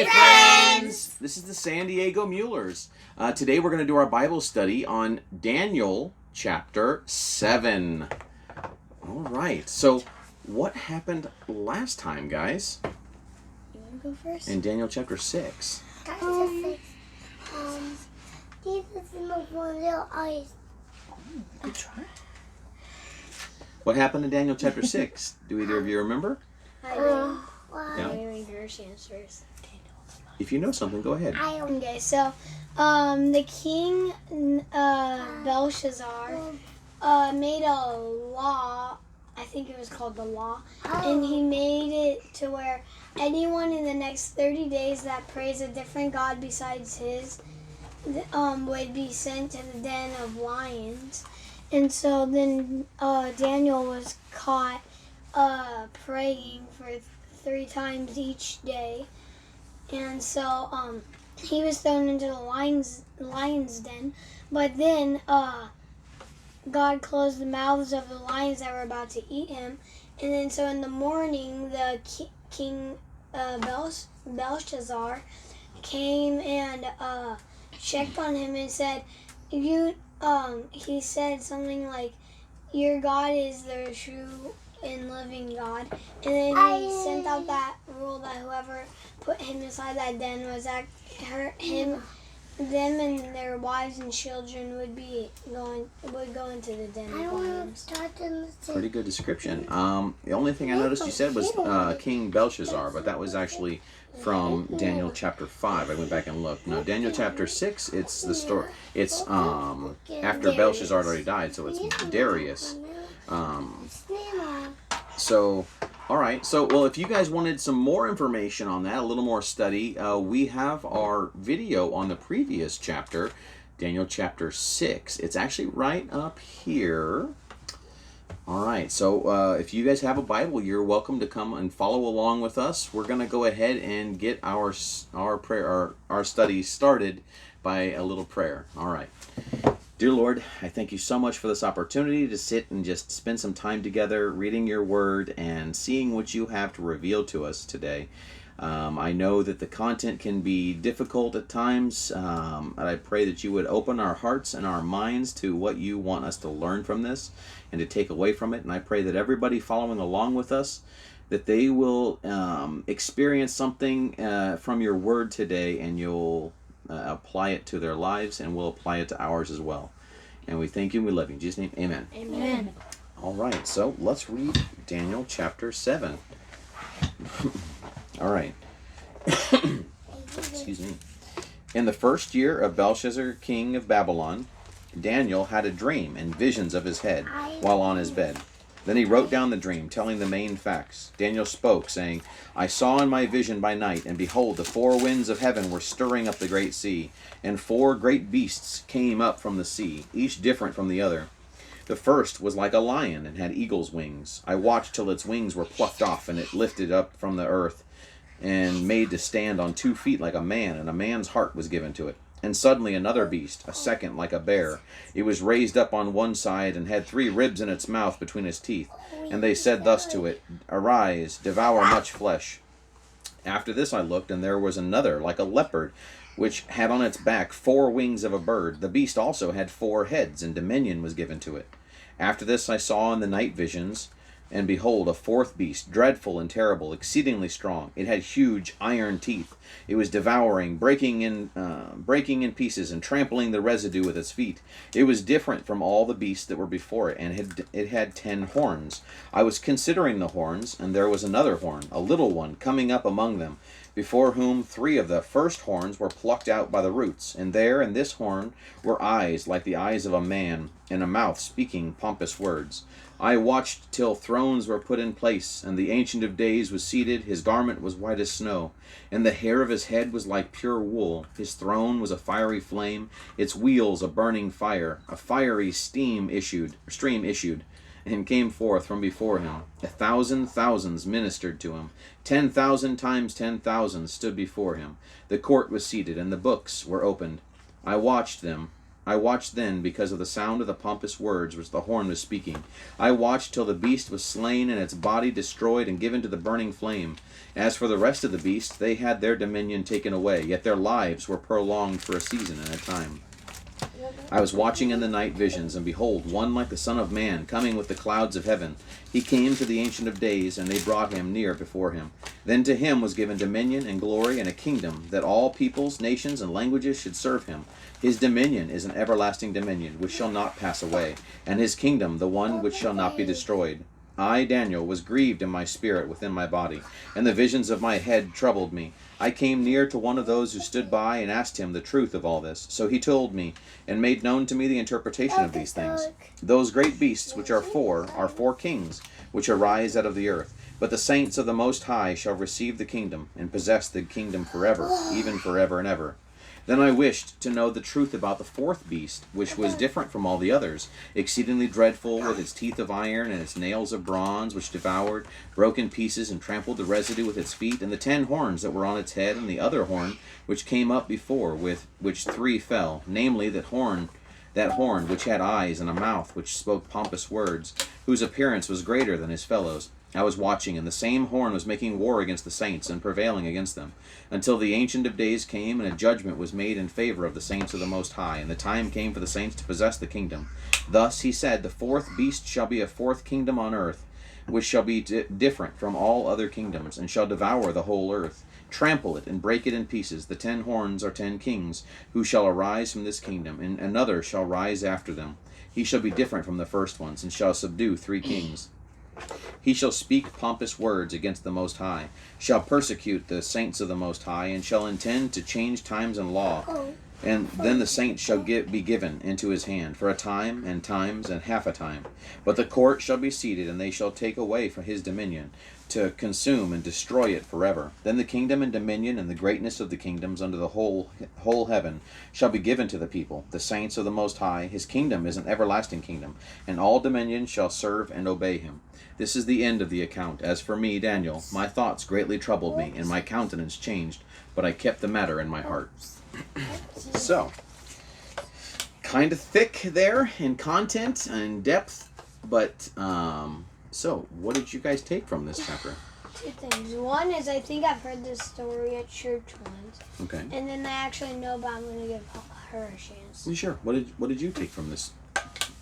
Hey friends! This is the San Diego Muellers. Today we're going to do our Bible study on Daniel chapter 7. All right, so what happened last time, guys? You want to go first? In Daniel chapter 6. Jesus in the one little eyes. Good try. What happened in Daniel chapter 6? Do either of you remember? I do. Yeah. Wait, Gersh answers. If you know something, go ahead. Okay, so the king Belshazzar made a law. I think it was called the law, and he made it to where anyone in the next 30 days that prays a different god besides his would be sent to the den of lions. And so then Daniel was caught praying for 3 times each day. And so he was thrown into the lion's den. But then God closed the mouths of the lions that were about to eat him. And then so in the morning, the king Belshazzar came and checked on him and said, he said something like, your God is the true and living God. And then he sent out that rule that whoever put him inside that den was them and their wives and children would go into the den of lions. Pretty good description. The only thing I noticed you said was King Belshazzar, but that was actually from Daniel chapter 5. I went back and looked. No, Daniel chapter 6, it's the story. It's after Belshazzar had already died, so it's Darius. So, all right. So, well, if you guys wanted some more information on that, a little more study, we have our video on the previous chapter, Daniel chapter 6. It's actually right up here. All right. So, if you guys have a Bible, you're welcome to come and follow along with us. We're going to go ahead and get our prayer, our study started by a little prayer. All right. Dear Lord, I thank you so much for this opportunity to sit and just spend some time together reading your word and seeing what you have to reveal to us today. I know that the content can be difficult at times, and I pray that you would open our hearts and our minds to what you want us to learn from this and to take away from it. And I pray that everybody following along with us, that they will experience something from your word today, and you'll apply it to their lives, and we'll apply it to ours as well. And we thank you and we love you. In Jesus' name, amen. Amen. All right, so let's read Daniel chapter 7. All right. Excuse me. In the first year of Belshazzar, king of Babylon, Daniel had a dream and visions of his head while on his bed. Then he wrote down the dream, telling the main facts. Daniel spoke, saying, I saw in my vision by night, and behold, the 4 winds of heaven were stirring up the great sea, and 4 great beasts came up from the sea, each different from the other. The first was like a lion, and had eagle's wings. I watched till its wings were plucked off, and it lifted up from the earth, and made to stand on 2 feet like a man, and a man's heart was given to it. And suddenly another beast, a second like a bear. It was raised up on one side, and had 3 ribs in its mouth between its teeth. And they said thus to it, Arise, devour much flesh. After this I looked, and there was another like a leopard, which had on its back 4 wings of a bird. The beast also had 4 heads, and dominion was given to it. After this I saw in the night visions, and behold, a 4th beast, dreadful and terrible, exceedingly strong. It had huge iron teeth. It was devouring, breaking in pieces, and trampling the residue with its feet. It was different from all the beasts that were before it, and it had 10 horns. I was considering the horns, and there was another horn, a little one, coming up among them, before whom 3 of the first horns were plucked out by the roots. And there in this horn were eyes like the eyes of a man, and a mouth speaking pompous words. I watched till thrones were put in place, and the Ancient of Days was seated. His garment was white as snow, and the hair of his head was like pure wool. His throne was a fiery flame, its wheels a burning fire. A fiery stream issued, and came forth from before him. 1,000 thousands ministered to him. 10,000 times 10,000 stood before him. The court was seated, and the books were opened. I watched them, I watched then because of the sound of the pompous words which the horn was speaking. I watched till the beast was slain and its body destroyed and given to the burning flame. As for the rest of the beasts, they had their dominion taken away, yet their lives were prolonged for a season and a time. I was watching in the night visions, and behold, one like the Son of Man, coming with the clouds of heaven. He came to the Ancient of Days, and they brought him near before him. Then to him was given dominion and glory and a kingdom, that all peoples, nations, and languages should serve him. His dominion is an everlasting dominion, which shall not pass away, and his kingdom the one which shall not be destroyed. I, Daniel, was grieved in my spirit within my body, and the visions of my head troubled me. I came near to one of those who stood by and asked him the truth of all this. So he told me, and made known to me the interpretation of these things. Those great beasts which are four kings, which arise out of the earth. But the saints of the Most High shall receive the kingdom, and possess the kingdom forever, even forever and ever. Then I wished to know the truth about the fourth beast, which was different from all the others, exceedingly dreadful, with its teeth of iron and its nails of bronze, which devoured, broke in pieces, and trampled the residue with its feet, and the 10 horns that were on its head, and the other horn which came up before, with which 3 fell, namely that horn which had eyes and a mouth which spoke pompous words, whose appearance was greater than his fellows. I was watching, and the same horn was making war against the saints, and prevailing against them, until the Ancient of Days came, and a judgment was made in favor of the saints of the Most High, and the time came for the saints to possess the kingdom. Thus he said, the fourth beast shall be a fourth kingdom on earth, which shall be different from all other kingdoms, and shall devour the whole earth, trample it, and break it in pieces. The 10 horns are 10 kings, who shall arise from this kingdom, and another shall rise after them. He shall be different from the first ones, and shall subdue 3 kings. He shall speak pompous words against the Most High, shall persecute the saints of the Most High, and shall intend to change times and law. And then the saints shall be given into his hand for a time, and times, and half a time. But the court shall be seated, and they shall take away from his dominion, to consume and destroy it forever. Then the kingdom and dominion and the greatness of the kingdoms under the whole heaven shall be given to the people, the saints of the Most High. His kingdom is an everlasting kingdom, and all dominions shall serve and obey him. This is the end of the account. As for me, Daniel, my thoughts greatly troubled me, and my countenance changed, but I kept the matter in my heart. So, kind of thick there in content and depth, but so what did you guys take from this chapter? 2 things. One is I think I've heard this story at church once. Okay. And then I actually know, but I'm going to give her a chance. Sure. What did you take from this?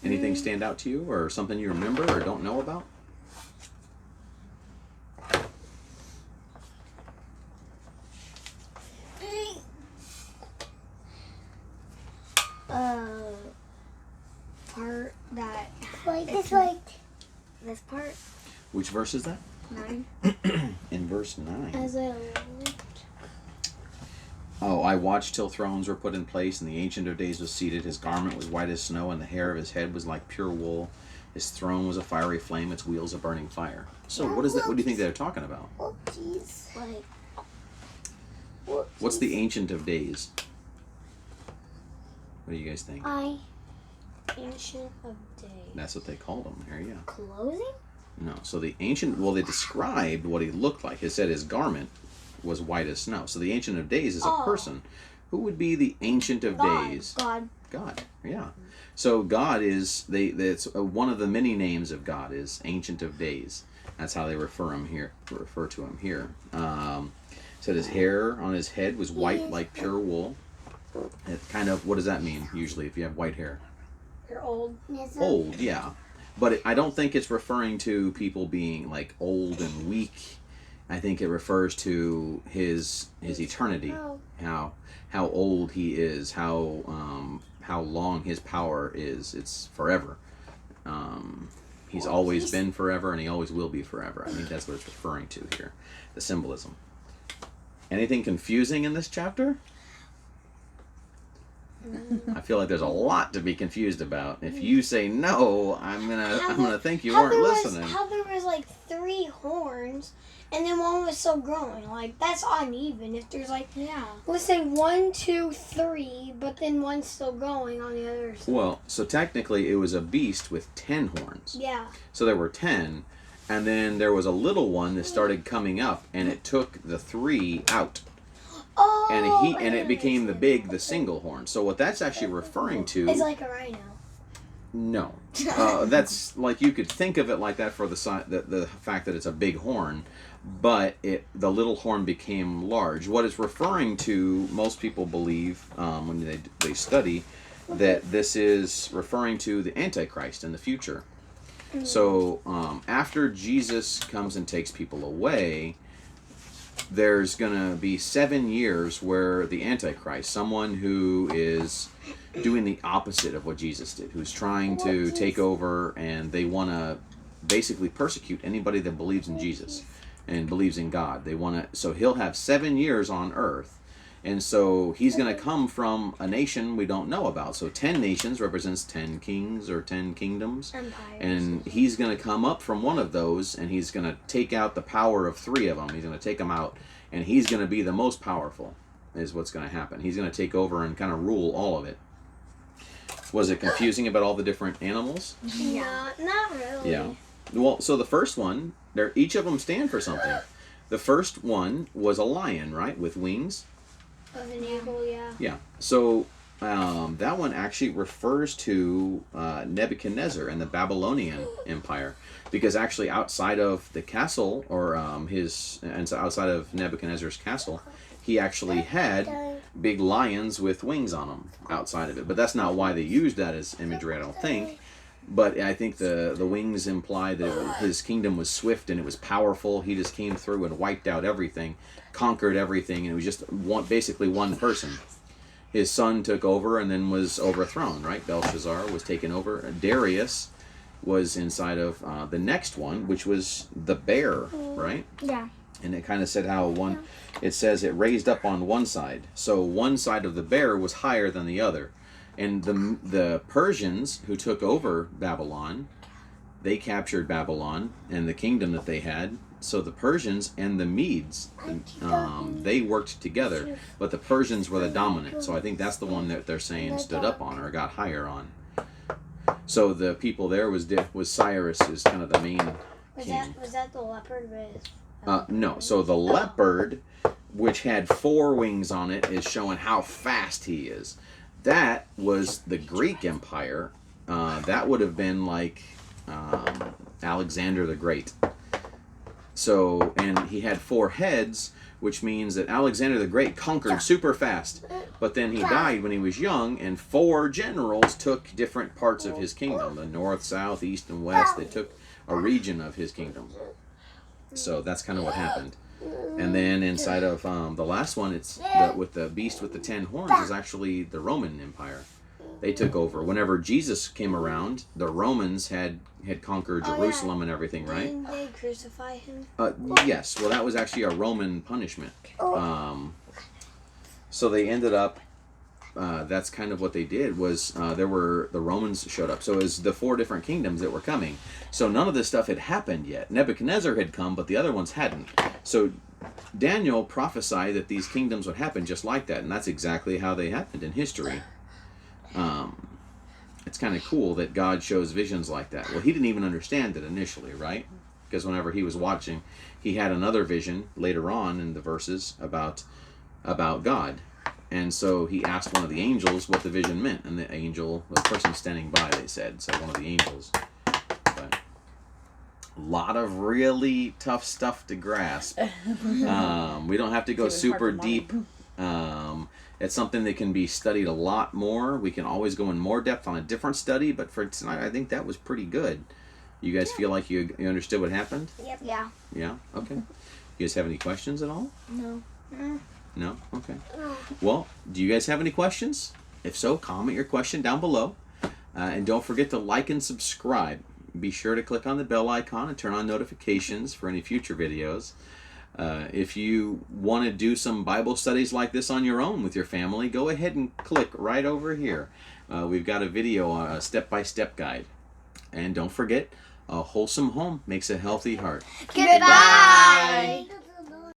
Anything stand out to you, or something you remember or don't know about? Part that... This part. Which verse is that? 9. In verse 9. As I looked. Oh, I watched till thrones were put in place, and the Ancient of Days was seated. His garment was white as snow, and the hair of his head was like pure wool. His throne was a fiery flame, its wheels a burning fire. So what is that? What do you think they're talking about? Oh, jeez. What's the Ancient of Days? What do you guys think? Ancient of Days. That's what they called him here, yeah. Clothing? No, so the Ancient, well, they described what he looked like. It said his garment was white as snow. So the Ancient of Days is a person. Who would be the Ancient of Days? God, yeah. So God is, it's one of the many names of God is Ancient of Days. That's how they refer to him here. Said his hair on his head was white like pure wool. It kind of, what does that mean usually if you have white hair? You're old. Old, yeah. But I don't think it's referring to people being like old and weak. I think it refers to his eternity, how old he is, how long his power is. It's forever. He's always been forever, and he always will be forever. I think that's what it's referring to here, the symbolism. Anything confusing in this chapter? I feel like there's a lot to be confused about. If you say no, I'm gonna think you weren't listening. How there was like 3 horns, and then one was still growing. Like, that's uneven. If there's like, let's say 1, 2, 3, but then one's still growing on the other side. Well, so technically it was a beast with 10 horns. Yeah. So there were 10, and then there was a little one that started coming up, and it took the 3 out. Oh, and it became the single horn. So what that's actually referring to It's like a rhino. No, that's like you could think of it like that for the fact that it's a big horn, but the little horn became large. What it's referring to, most people believe when they study, that this is referring to the Antichrist in the future. So after Jesus comes and takes people away, there's gonna be 7 years where the Antichrist, someone who is doing the opposite of what Jesus did, who's trying to take over, and they want to basically persecute anybody that believes in Jesus and believes in God. They want to, so he'll have 7 years on earth, and so he's going to come from a nation we don't know about. So 10 nations represents 10 kings or 10 kingdoms. Empires. And he's going to come up from one of those, and he's going to take out the power of 3 of them. He's going to take them out, and he's going to be the most powerful, is what's going to happen. He's going to take over and kind of rule all of it. Was it confusing about all the different animals? Yeah, not really. Yeah. Well, so the first one, each of them stand for something. The first one was a lion, right, with wings. Of an eagle, yeah. Yeah. So that one actually refers to Nebuchadnezzar and the Babylonian Empire, because actually outside of the castle, or outside of Nebuchadnezzar's castle, he actually had big lions with wings on them outside of it. But that's not why they used that as imagery, I don't think. But I think the wings imply that his kingdom was swift and it was powerful. He just came through and wiped out everything, conquered everything, and it was just basically one person. His son took over and then was overthrown, right? Belshazzar was taken over. Darius was inside of the next one, which was the bear, right? Yeah. And it kind of said how it says it raised up on one side. So one side of the bear was higher than the other. And the Persians who took over Babylon, they captured Babylon and the kingdom that they had. So the Persians and the Medes, they worked together, but the Persians were the dominant. So I think that's the one that they're saying stood up on or got higher on. So the people there was Cyrus, is kind of the main king. Was that the leopard with? No. So the leopard, which had 4 wings on it, is showing how fast he is. That was the Greek Empire. That would have been like Alexander the Great. So, and he had 4 heads, which means that Alexander the Great conquered super fast. But then he died when he was young, and 4 generals took different parts of his kingdom. The north, south, east, and west. They took a region of his kingdom. So that's kind of what happened. And then inside of the last one, with the beast with the 10 horns is actually the Roman Empire. They took over. Whenever Jesus came around, the Romans had conquered Jerusalem and everything, right? Didn't they crucify him? Yes. Well, that was actually a Roman punishment. So they ended up. That's kind of what they did. Was the Romans showed up. So it was the 4 different kingdoms that were coming. So none of this stuff had happened yet. Nebuchadnezzar had come, but the other ones hadn't. So Daniel prophesied that these kingdoms would happen just like that, and that's exactly how they happened in history. It's kind of cool that God shows visions like that. Well, he didn't even understand it initially, right? Because whenever he was watching, he had another vision later on in the verses about God. And so he asked one of the angels what the vision meant. And the angel, the person standing by, they said, so one of the angels. But a lot of really tough stuff to grasp. We don't have to go super deep. It's something that can be studied a lot more. We can always go in more depth on a different study, but for tonight, I think that was pretty good. You guys feel like you understood what happened? Yep. Yeah. Yeah? Okay. You guys have any questions at all? No. No? Okay. Well, do you guys have any questions? If so, comment your question down below. And don't forget to like and subscribe. Be sure to click on the bell icon and turn on notifications for any future videos. If you want to do some Bible studies like this on your own with your family, go ahead and click right over here. We've got a video, a step-by-step guide. And don't forget, a wholesome home makes a healthy heart. Goodbye.